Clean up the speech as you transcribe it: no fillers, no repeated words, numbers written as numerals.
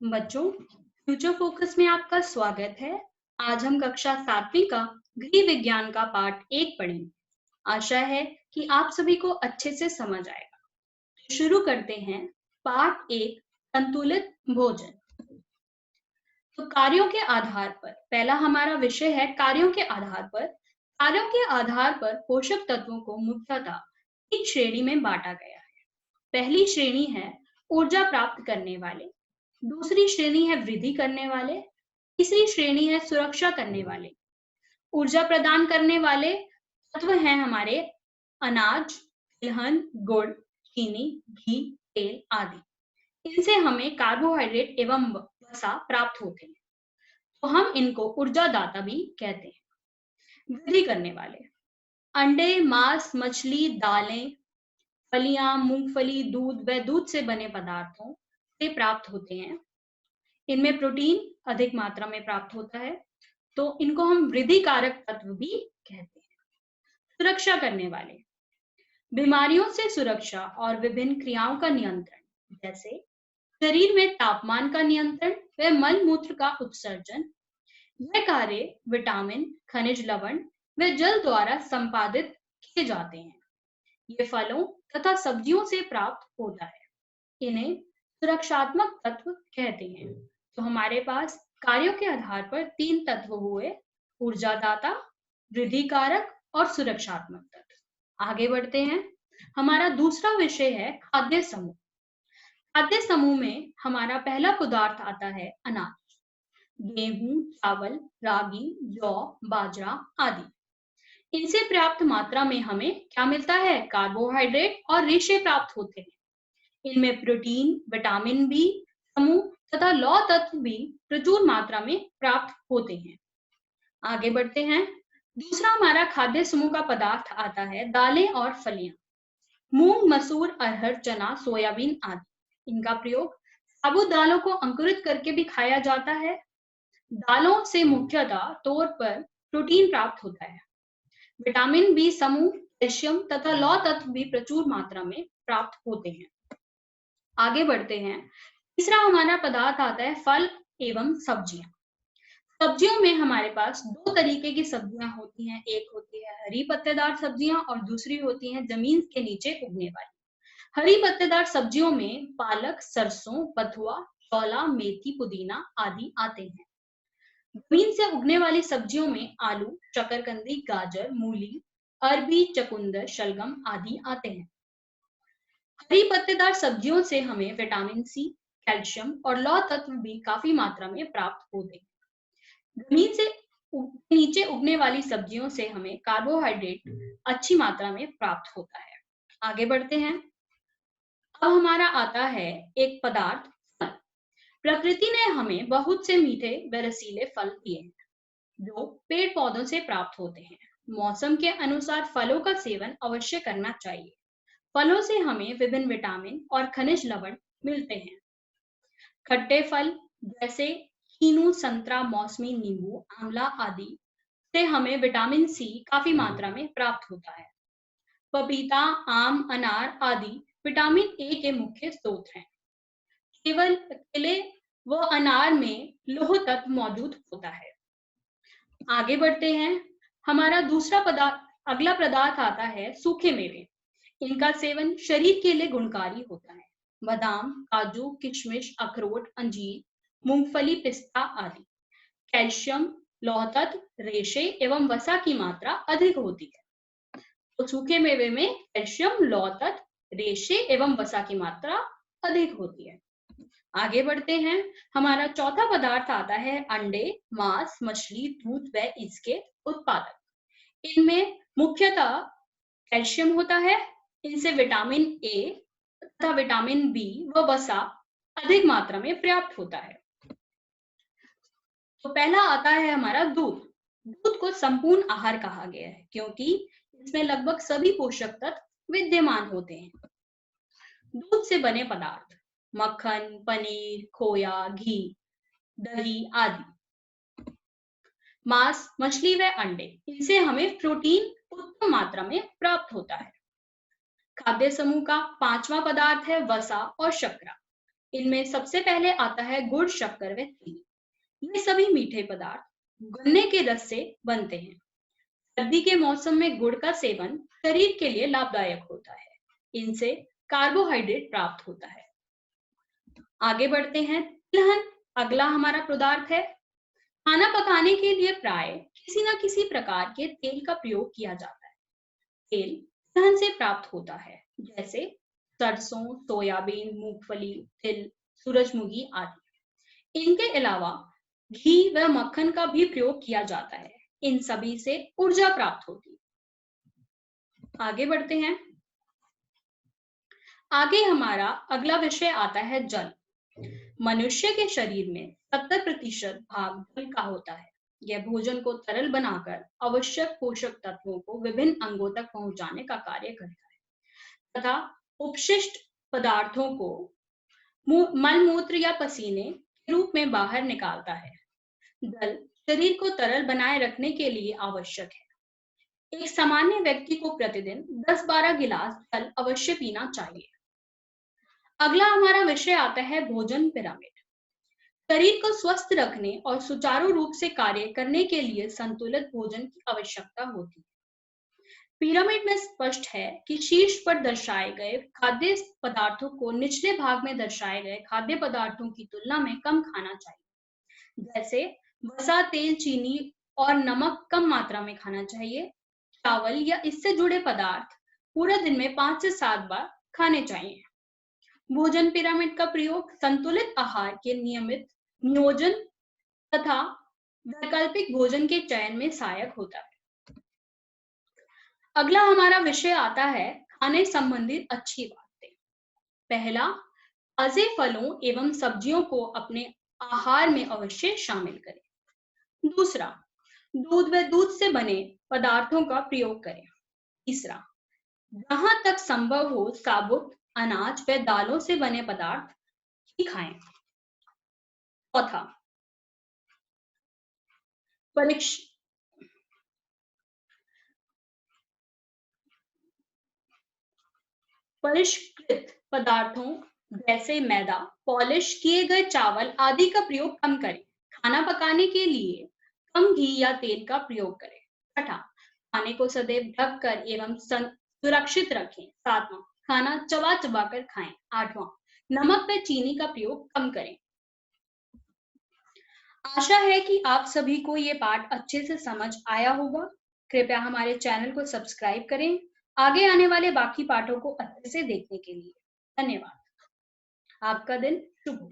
बच्चों, future focus में आपका स्वागत है। आज हम कक्षा 7वीं का गृह विज्ञान का पाठ 1 पढ़ेंगे। आशा है कि आप सभी को अच्छे से समझ आएगा। तो शुरू करते हैं। पाठ 1, संतुलित भोजन। तो कार्यों के आधार पर पहला हमारा विषय है कार्यों के आधार पर। कार्यों के आधार पर पोषक तत्वों को मुख्यतः 3 श्रेणी में बांटा गया है। पहली श्रेणी है ऊर्जा प्राप्त करने वाले, दूसरी श्रेणी है वृद्धि करने वाले, तीसरी श्रेणी है सुरक्षा करने वाले। ऊर्जा प्रदान करने वाले तत्व हैं हमारे अनाज, तिलहन, गुड़, चीनी, घी, तेल आदि। इनसे हमें कार्बोहाइड्रेट एवं वसा प्राप्त होते हैं, तो हम इनको ऊर्जादाता भी कहते हैं। वृद्धि करने वाले अंडे, मांस, मछली, दालें, फलियां, मूंगफली, दूध व दूध से बने पदार्थों से प्राप्त होते हैं। इनमें प्रोटीन अधिक मात्रा में प्राप्त होता है, तो इनको हम वृद्धि कारक तत्व भी कहते हैं। सुरक्षा करने वाले बीमारियों से सुरक्षा और विभिन्न क्रियाओं का नियंत्रण, जैसे शरीर में तापमान का नियंत्रण व मल मूत्र का उत्सर्जन। यह कार्य विटामिन, खनिज लवण व जल द्वारा संपादित किए जाते हैं। ये फलों तथा सब्जियों से प्राप्त होता है। इन्हें सुरक्षात्मक तत्व कहते हैं। तो हमारे पास कार्यों के आधार पर 3 तत्व हुए, ऊर्जादाता, वृद्धि कारक और सुरक्षात्मक तत्व। आगे बढ़ते हैं। हमारा दूसरा विषय है खाद्य समूह। खाद्य समूह में हमारा पहला पदार्थ आता है अनाज। गेहूं, चावल, रागी, जौ, बाजरा आदि। इनसे पर्याप्त मात्रा में हमें क्या मिलता है? कार्बोहाइड्रेट और रेशे प्राप्त होते हैं। इनमें प्रोटीन, विटामिन बी समूह तथा लौह तत्व भी प्रचुर मात्रा में प्राप्त होते हैं। आगे बढ़ते हैं। दूसरा हमारा खाद्य समूह का पदार्थ आता है दालें और फलियां। मूंग, मसूर, अरहर, चना, सोयाबीन आदि। इनका प्रयोग साबुत दालों को अंकुरित करके भी खाया जाता है। दालों से मुख्यतः तौर पर प्रोटीन प्राप्त होता है। विटामिन बी समूह, कैल्शियम तथा लौह तत्व भी प्रचुर मात्रा में प्राप्त होते हैं। आगे बढ़ते हैं। तीसरा हमारा पदार्थ आता है फल एवं सब्जियां। सब्जियों में हमारे पास 2 तरीके की सब्जियां होती हैं। एक होती है हरी पत्तेदार सब्जियां और दूसरी होती है जमीन के नीचे उगने वाली। हरी पत्तेदार सब्जियों में पालक, सरसों, बथुआ, चौला, मेथी, पुदीना आदि आते हैं। जमीन से उगने वाली सब्जियों में आलू, शकरकंदी, गाजर, मूली, अरबी, चकुंदर, शलगम आदि आते हैं। हरी पत्तेदार सब्जियों से हमें विटामिन सी, कैल्शियम और लौह तत्व भी काफी मात्रा में प्राप्त होते हैं। जमीन से नीचे उगने वाली सब्जियों से हमें कार्बोहाइड्रेट अच्छी मात्रा में प्राप्त होता है। आगे बढ़ते हैं। अब हमारा आता है एक पदार्थ फल। प्रकृति ने हमें बहुत से मीठे व रसीले फल दिए हैं, जो पेड़ पौधों से प्राप्त होते हैं। मौसम के अनुसार फलों का सेवन अवश्य करना चाहिए। फलों से हमें विभिन्न विटामिन और खनिज लवण मिलते हैं। खट्टे फल जैसे कीनू, संतरा, मौसमी, नींबू, आंवला आदि से हमें विटामिन सी काफी मात्रा में प्राप्त होता है। पपीता, आम, अनार आदि विटामिन ए के मुख्य स्रोत हैं। केवल केले व अनार में लौह तत्व मौजूद होता है। आगे बढ़ते हैं। हमारा अगला पदार्थ आता है सूखे मेवे। इनका सेवन शरीर के लिए गुणकारी होता है। बादाम, काजू, किशमिश, अखरोट, अंजीर, मूंगफली, पिस्ता आदि। कैल्शियम, लौह तत्व, रेशे एवं वसा की मात्रा अधिक होती है। तो सूखे मेवे में कैल्शियम, लौह तत्व, रेशे एवं वसा की मात्रा अधिक होती है। आगे बढ़ते हैं। हमारा चौथा पदार्थ आता है अंडे, मांस, मछली, दूध व इसके उत्पादक। इनमें मुख्यतः कैल्शियम होता है। इनसे विटामिन ए तथा विटामिन बी व वसा अधिक मात्रा में प्राप्त होता है। तो पहला आता है हमारा दूध। दूध को संपूर्ण आहार कहा गया है, क्योंकि इसमें लगभग सभी पोषक तत्व विद्यमान होते हैं। दूध से बने पदार्थ मक्खन, पनीर, खोया, घी, दही आदि। मांस, मछली व अंडे, इनसे हमें प्रोटीन उत्तम मात्रा में प्राप्त होता है। खाद्य समूह का 5वां पदार्थ है वसा और शर्करा। इनमें सबसे पहले आता है गुड़, शक्कर व चीनी। ये सभी मीठे पदार्थ गन्ने के रस से बनते हैं। सर्दी के मौसम में गुड़ का सेवन शरीर के लिए लाभदायक होता है। इनसे कार्बोहाइड्रेट प्राप्त होता है। आगे बढ़ते हैं। तिलहन अगला हमारा पदार्थ है। खाना पकाने के लिए प्राय किसी न किसी प्रकार के तेल का प्रयोग किया जाता है। तेल तिलहन से प्राप्त होता है, जैसे सरसों, सोयाबीन, मूंगफली, तिल, सूरजमुखी आदि। इनके अलावा घी व मक्खन का भी प्रयोग किया जाता है। इन सभी से ऊर्जा प्राप्त होती है। आगे बढ़ते हैं। आगे हमारा अगला विषय आता है जल। मनुष्य के शरीर में 70% भाग जल का होता है। यह भोजन को तरल बनाकर आवश्यक पोषक तत्वों को विभिन्न अंगों तक पहुंचाने का कार्य करता है तथा उपशिष्ट पदार्थों को मलमूत्र या पसीने के रूप में बाहर निकालता है। जल शरीर को तरल बनाए रखने के लिए आवश्यक है। एक सामान्य व्यक्ति को प्रतिदिन 10-12 गिलास जल अवश्य पीना चाहिए। अगला हमारा विषय आता है भोजन पिरामिड। शरीर को स्वस्थ रखने और सुचारू रूप से कार्य करने के लिए संतुलित भोजन की आवश्यकता होती है। पिरामिड में स्पष्ट है कि शीर्ष पर दर्शाए गए खाद्य पदार्थों को निचले भाग में दर्शाए गए खाद्य पदार्थों की तुलना में कम खाना चाहिए। जैसे वसा, तेल, चीनी और नमक कम मात्रा में खाना चाहिए। चावल या इससे जुड़े पदार्थ पूरे दिन में 5 से 7 बार खाने चाहिए। भोजन पिरामिड का प्रयोग संतुलित आहार के नियमित नियोजन तथा वैकल्पिक भोजन के चयन में सहायक होता है। अगला हमारा विषय आता है खाने संबंधित अच्छी बातें। पहला, ताजे फलों एवं सब्जियों को अपने आहार में अवश्य शामिल करें। दूसरा, दूध व दूध से बने पदार्थों का प्रयोग करें। तीसरा, जहां तक संभव हो साबुत अनाज व दालों से बने पदार्थ ही खाएं। चौथा, परिष्कृत पदार्थों जैसे मैदा, पॉलिश किए गए चावल आदि का प्रयोग कम करें। खाना पकाने के लिए कम घी या तेल का प्रयोग करें। छठा, खाने को सदैव ढक कर एवं सुरक्षित रखें। सातवां, खाना चबा चबा कर खाएं। आठवां, नमक व चीनी का प्रयोग कम करें। आशा है कि आप सभी को ये पाठ अच्छे से समझ आया होगा। कृपया हमारे चैनल को सब्सक्राइब करें आगे आने वाले बाकी पाठों को अच्छे से देखने के लिए। धन्यवाद। आपका दिन शुभ हो।